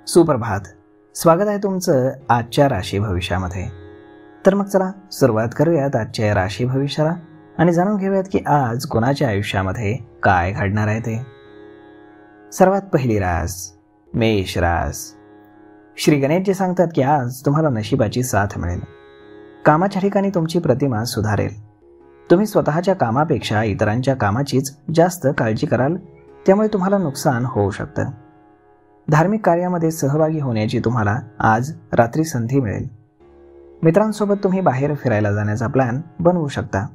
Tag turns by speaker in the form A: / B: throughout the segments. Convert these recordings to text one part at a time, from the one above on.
A: सुप्रभात. स्वागत आहे तुमचं आजच्या राशी भविष्यामध्ये. तर मग चला सुरुवात करूयात आजच्या राशी भविष्याला आणि जाणून घेऊयात की आज कोणाच्या आयुष्यामध्ये काय घडणार आहे ते. सर्वात पहिली रास मेष रास. श्री गणेशजी सांगतात की आज तुम्हाला नशिबाची साथ मिळेल. कामाच्या ठिकाणी तुमची प्रतिमा सुधारेल. तुम्ही स्वतःच्या कामापेक्षा इतरांच्या कामाचीच जास्त काळजी कराल, त्यामुळे तुम्हाला नुकसान होऊ शकतं. धार्मिक कार्यामध्ये सहभागी होण्याची तुम्हाला आज रात्री संधी मिळेल. मित्रांसोबत तुम्ही बाहेर फिरायला जाण्याचा प्लॅन बनवू शकता.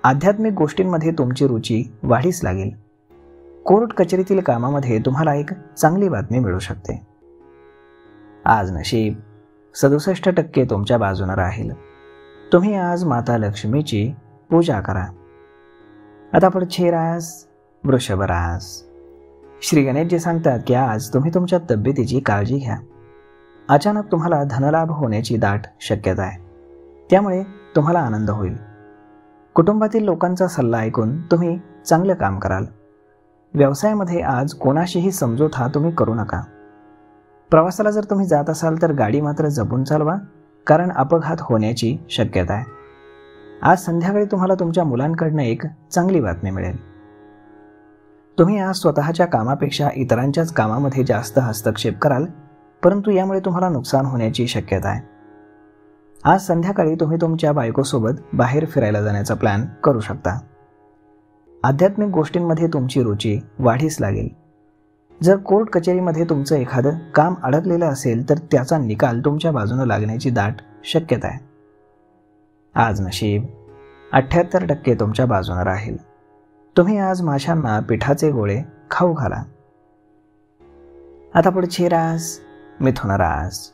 A: आध्यात्मिक गोष्टींमध्ये तुमची रुची वाढीस लागेल. कोर्ट कचेरीतील कामामध्ये तुम्हाला एक चांगली बातमी मिळू शकते. आज नशीब 67% तुमच्या बाजूने राहील. तुम्ही आज माता लक्ष्मीची पूजा करा. आता पुढची रास वृषभ रास. श्री गणेशजी सांगतात की आज तुम्ही तुमच्या तब्येतीची काळजी घ्या. अचानक तुम्हाला धनलाभ होण्याची दाट शक्यता आहे, त्यामुळे तुम्हाला आनंद होईल. कुटुंबातील लोकांचा सल्ला ऐकून तुम्ही चांगलं काम कराल. व्यवसायामध्ये आज कोणाशीही समझोता तुम्ही करू नका. प्रवासाला जर तुम्ही जात असाल तर गाडी मात्र जपून चालवा, कारण अपघात होण्याची शक्यता आहे. आज संध्याकाळी तुम्हाला तुमच्या मुलांकडून एक चांगली बातमी मिळेल. तुम्ही आज स्वतःच्या कामापेक्षा इतरांच्याच कामामध्ये जास्त हस्तक्षेप कराल, परंतु यामुळे तुम्हाला नुकसान होण्याची शक्यता आहे. आज संध्याकाळी तुम्ही तुमच्या बायकोसोबत बाहेर फिरायला जाण्याचा प्लॅन करू शकता. आध्यात्मिक गोष्टींमध्ये तुमची रुची वाढीस लागेल. जर कोर्ट कचेरीमध्ये तुमचं एखादं काम अडकलेलं असेल तर त्याचा निकाल तुमच्या बाजूने लागण्याची दाट शक्यता आहे. आज नशीब 78% तुमच्या बाजूने राहील. तुम्ही आज माशांना पिठाचे गोळे खाऊ घाला. आता पुढची रास मिथुन रास.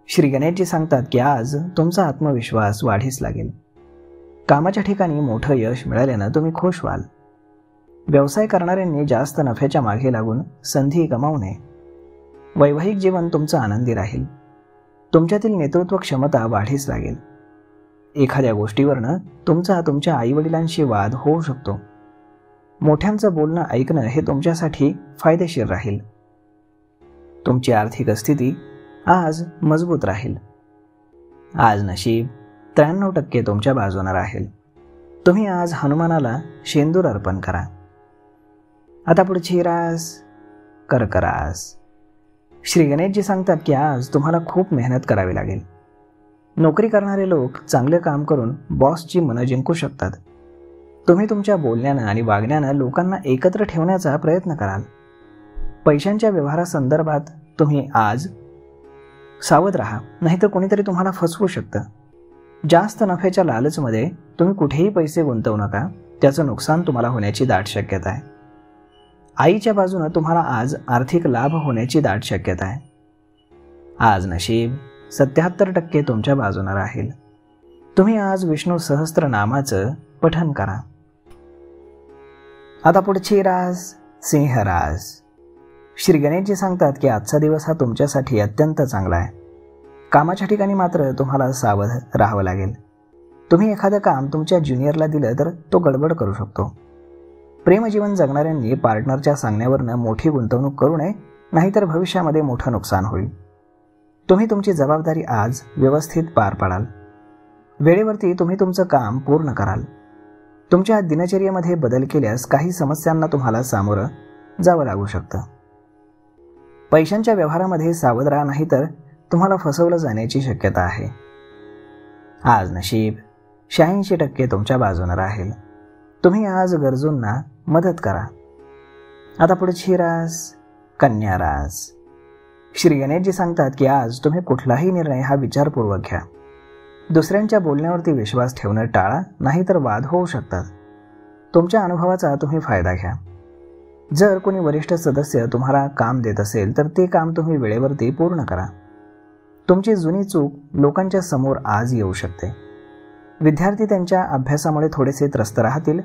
A: श्री गणेशजी सांगतात की आज तुमचा आत्मविश्वास वाढीस लागेल. कामाच्या ठिकाणी मोठं यश मिळाल्यानं तुम्ही खुश व्हाल. व्यवसाय करणाऱ्यांनी जास्त नफ्याच्या मागे लागून संधी गमावू नये. वैवाहिक जीवन तुमचं आनंदी राहील. तुमच्यातील नेतृत्व क्षमता वाढीस लागेल. एखाद्या गोष्टीवरनं तुमच्या आईवडिलांशी वाद होऊ शकतो. मोठ्यांचं बोलणं ऐकणं हे तुमच्यासाठी फायदेशीर राहील. तुमची आर्थिक स्थिती आज मजबूत राहील. आज नशीब 93% तुमच्या बाजूने राहील. तुम्ही आज हनुमानाला शेंदूर अर्पण करा. आता पुढची रास कर्क रास. श्री गणेशजी सांगतात की आज तुम्हाला खूप मेहनत करावी लागेल. नोकरी करणारे लोक चांगले काम करून बॉसची मनं जिंकू शकतात. तुम्ही तुमच्या बोलण्यानं आणि वागण्यानं लोकांना एकत्र ठेवण्याचा प्रयत्न कराल. पैशांच्या व्यवहारासंदर्भात तुम्ही आज सावध राहा, नाहीतर कोणीतरी तुम्हाला फसवू शकतं. जास्त नफ्याच्या लालचमध्ये तुम्ही कुठेही पैसे गुंतवू नका, त्याचं नुकसान तुम्हाला होण्याची दाट शक्यता आहे. आईच्या बाजूने तुम्हाला आज आर्थिक लाभ होण्याची दाट शक्यता आहे. आज नशीब 77% तुमच्या बाजूने राहील. तुम्ही आज विष्णू सहस्त्रनामाचं पठण करा. आता पुढची रास सिंह रास. श्री गणेशजी सांगतात की आजचा दिवस हा तुमच्यासाठी अत्यंत चांगला आहे. कामाच्या ठिकाणी मात्र तुम्हाला सावध राहावं लागेल. तुम्ही एखादं काम तुमच्या ज्युनियरला दिलं तर तो गडबड करू शकतो. प्रेमजीवन जगणाऱ्यांनी पार्टनरच्या सांगण्यावरनं मोठी गुंतवणूक करू नये, नाहीतर भविष्यामध्ये मोठं नुकसान होईल. तुम्ही तुमची जबाबदारी आज व्यवस्थित पार पाडाल. वेळेवरती तुम्ही तुमचं काम पूर्ण कराल. तुमच्या दिनचर्येमध्ये बदल केल्यास काही समस्यांना तुम्हाला सामोरं जावं लागू शकतं. पैशांच्या व्यवहारामध्ये सावध राहा, नाही तर तुम्हाला फसवलं जाण्याची शक्यता आहे. आज नशीब 86% तुमच्या बाजूने राहील. तुम्ही आज गरजूंना मदत करा. आता पुढची रास कन्या रास. श्री गणेशजी सांगतात की आज तुम्ही कुठलाही निर्णय हा विचारपूर्वक घ्या. दुसऱ्यांच्या बोलण्यावरती विश्वास ठेवणं टाळा, नाहीतर वाद होऊ शकतात. तुमच्या अनुभवाचा तुम्ही फायदा घ्या. जर कोणी वरिष्ठ सदस्य तुम्हाला काम देत असेल तर ते काम तुम्ही वेळेवरती पूर्ण करा. तुमची जुनी चूक लोकांच्या समोर आज येऊ शकते. विद्यार्थी त्यांच्या अभ्यासामुळे थोडेसे त्रस्त राहतील,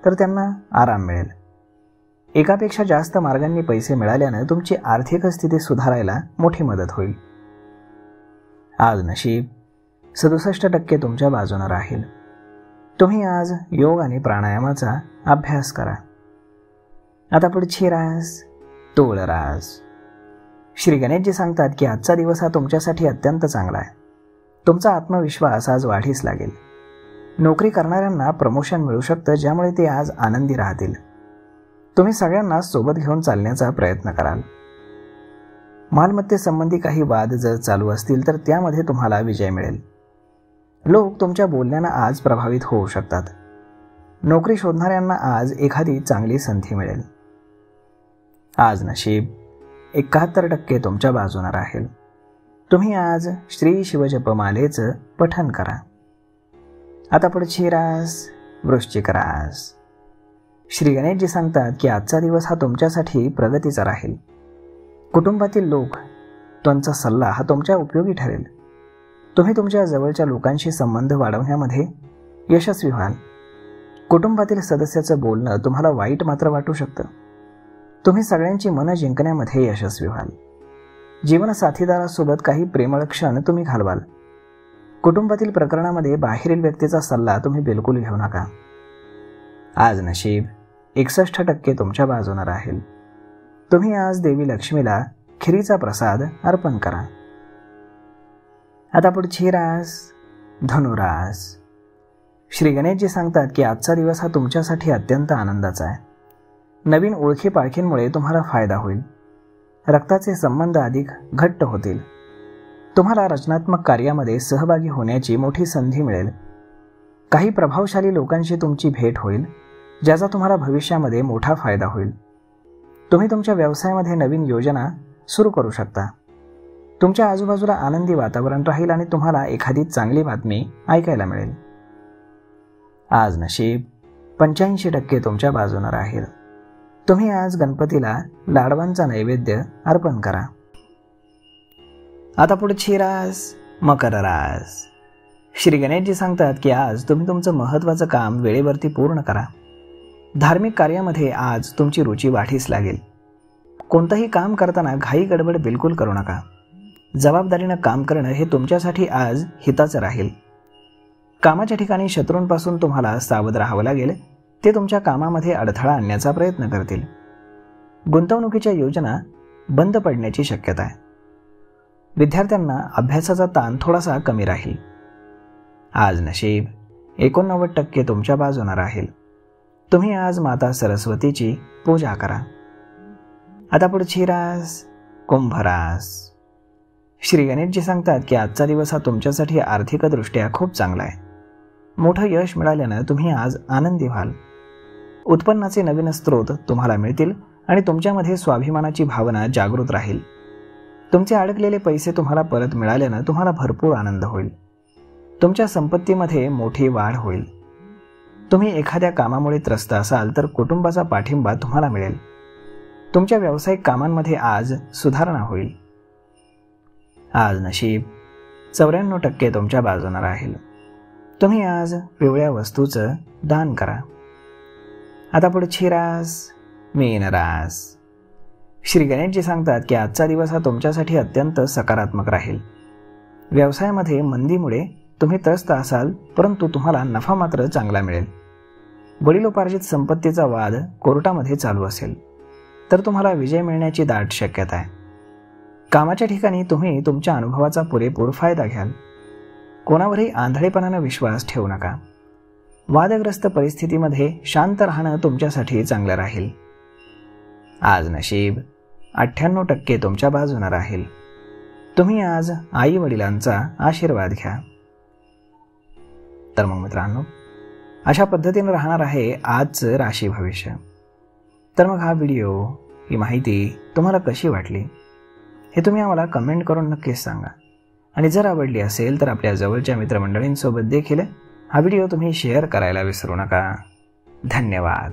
A: तर त्यांना आराम मिळेल. एकापेक्षा जास्त मार्गांनी पैसे मिळाल्यानं तुमची आर्थिक स्थिती सुधारायला मोठी मदत होईल. आज नशीब 67% तुमच्या बाजूने राहील. तुम्ही आज योग आणि प्राणायामाचा अभ्यास करा. आता पुढची रास तुळ रास. श्री गणेशजी सांगतात की आजचा दिवस हा तुमच्यासाठी अत्यंत चांगला आहे. तुमचा आत्मविश्वास आज वाढीस लागेल. नोकरी करणाऱ्यांना प्रमोशन मिळू शकतं, ज्यामुळे ते आज आनंदी राहतील. तुम्ही सगळ्यांना सोबत घेऊन चालण्याचा प्रयत्न कराल. मालमत्तेसंबंधी काही वाद जर चालू असतील तर त्यामध्ये तुम्हाला विजय मिळेल. लोक तुमच्या बोलण्यानं आज प्रभावित होऊ शकतात. नोकरी शोधणाऱ्यांना आज एखादी चांगली संधी मिळेल. आज नशीब 71% तुमच्या बाजूने राहील. तुम्ही आज श्री शिवजपमालेचं पठण करा. आता पुढची रास वृश्चिक रास. श्री गणेशजी सांगतात की आजचा दिवस हा तुमच्यासाठी प्रगतीचा राहील. कुटुंबातील लोक त्यांचा सल्ला हा तुमच्या उपयोगी ठरेल. तुम्ही तुमच्या जवळच्या लोकांशी संबंध वाढवण्यामध्ये यशस्वी व्हाल. कुटुंबातील सदस्याचं बोलणं तुम्हाला वाईट मात्र वाटू शकतं. तुम्ही सगळ्यांची मनं जिंकण्यामध्ये यशस्वी व्हाल. जीवनसाथीदारासोबत काही प्रेमळ क्षण तुम्ही घालवाल. कुटुंबातील प्रकरणामध्ये बाहेरील व्यक्तीचा सल्ला तुम्ही बिलकुल घेऊ नका. आज नशीब 61% तुमच्या बाजूने राहील. तुम्ही आज देवी लक्ष्मीला खिरीचा प्रसाद अर्पण करा. आता पुढची रास धनुरास. श्री गणेशजी सांगतात की आजचा दिवस हा तुमच्यासाठी अत्यंत आनंदाचा आहे. नवीन ओळखी पाळखींमुळे तुम्हाला फायदा होईल. रक्ताचे संबंध अधिक घट्ट होतील. तुम्हाला रचनात्मक कार्यामध्ये सहभागी होण्याची मोठी संधी मिळेल. काही प्रभावशाली लोकांशी तुमची भेट होईल, ज्याचा तुम्हाला भविष्यामध्ये मोठा फायदा होईल. तुम्ही तुमच्या व्यवसायामध्ये नवीन योजना सुरू करू शकता. तुमच्या आजूबाजूला आनंदी वातावरण राहील आणि तुम्हाला एखादी चांगली बातमी ऐकायला मिळेल. आज नशीब 85% तुमच्या बाजूने राहील. तुम्ही आज गणपतीला लाडवांचा नैवेद्य अर्पण करा. आता पुढची रास मकर रास. श्री गणेशजी सांगतात की आज तुम्ही तुमचं महत्त्वाचं काम वेळेवरती पूर्ण करा. धार्मिक कार्यामध्ये आज तुमची रुची वाढीस लागेल. कोणतंही काम करताना घाई गडबड बिलकुल करू नका. जबाबदारीनं काम करणं हे तुमच्यासाठी आज हिताचं राहील. कामाच्या ठिकाणी शत्रूंपासून तुम्हाला सावध राहावं लागेल. ते तुमच्या कामामध्ये अडथळा आणण्याचा प्रयत्न करतील. गुंतवणुकीच्या योजना बंद पडण्याची शक्यता आहे. विद्यार्थ्यांना अभ्यासाचा ताण थोडासा कमी राहील. आज नशीब 89% तुमच्या बाजूने राहील. तुम्ही आज माता सरस्वतीची पूजा करा. आता पुढची रास कुंभ रास. श्री गणेशजी सांगतात की आजचा दिवस हा तुमच्यासाठी आर्थिकदृष्ट्या खूप चांगला आहे. मोठं यश मिळाल्यानं तुम्ही आज आनंदी व्हाल. उत्पन्नाचे नवीन स्रोत तुम्हाला मिळतील आणि तुमच्यामध्ये स्वाभिमानाची भावना जागृत राहील. तुमचे अडकलेले पैसे तुम्हाला परत मिळाल्यानं तुम्हाला भरपूर आनंद होईल. तुमच्या संपत्तीमध्ये मोठी वाढ होईल. तुम्ही एखाद्या कामामुळे त्रस्त असाल तर कुटुंबाचा पाठिंबा तुम्हाला मिळेल. तुमच्या व्यावसायिक कामांमध्ये आज सुधारणा होईल. आज नशीब 94% तुमच्या बाजूने राहील. तुम्ही आज पिवळ्या वस्तूचं दान करा. आता पुढची रास मीन रास. श्री गणेशजी सांगतात की आजचा दिवस हा तुमच्यासाठी अत्यंत सकारात्मक राहील. व्यवसायामध्ये मंदीमुळे तुम्ही त्रस्त असाल, परंतु तुम्हाला नफा मात्र चांगला मिळेल. वडिलोपार्जित संपत्तीचा वाद कोर्टामध्ये चालू असेल तर तुम्हाला विजय मिळण्याची दाट शक्यता आहे. कामाच्या ठिकाणी तुम्ही तुमच्या अनुभवाचा पुरेपूर फायदा घ्याल. कोणावरही आंधळेपणाने विश्वास ठेवू नका. वादग्रस्त परिस्थितीमध्ये शांत राहणं तुमच्यासाठी चांगलं राहील. आज नशीब 98% तुमच्या बाजूने राहील. तुम्ही आज आई वडिलांचा आशीर्वाद घ्या. तर मग मित्रांनो, अशा पद्धतीने राहणार आहे आजचं राशी भविष्य. तर मग हा व्हिडिओ, ही माहिती तुम्हाला कशी वाटली हे तुम्ही आम्हाला कमेंट करून नक्कीच सांगा. आणि जर आवडली असेल तर आपल्या जवळच्या मित्रमंडळींसोबत देखील हा व्हिडिओ तुम्ही शेअर करायला विसरू नका. धन्यवाद.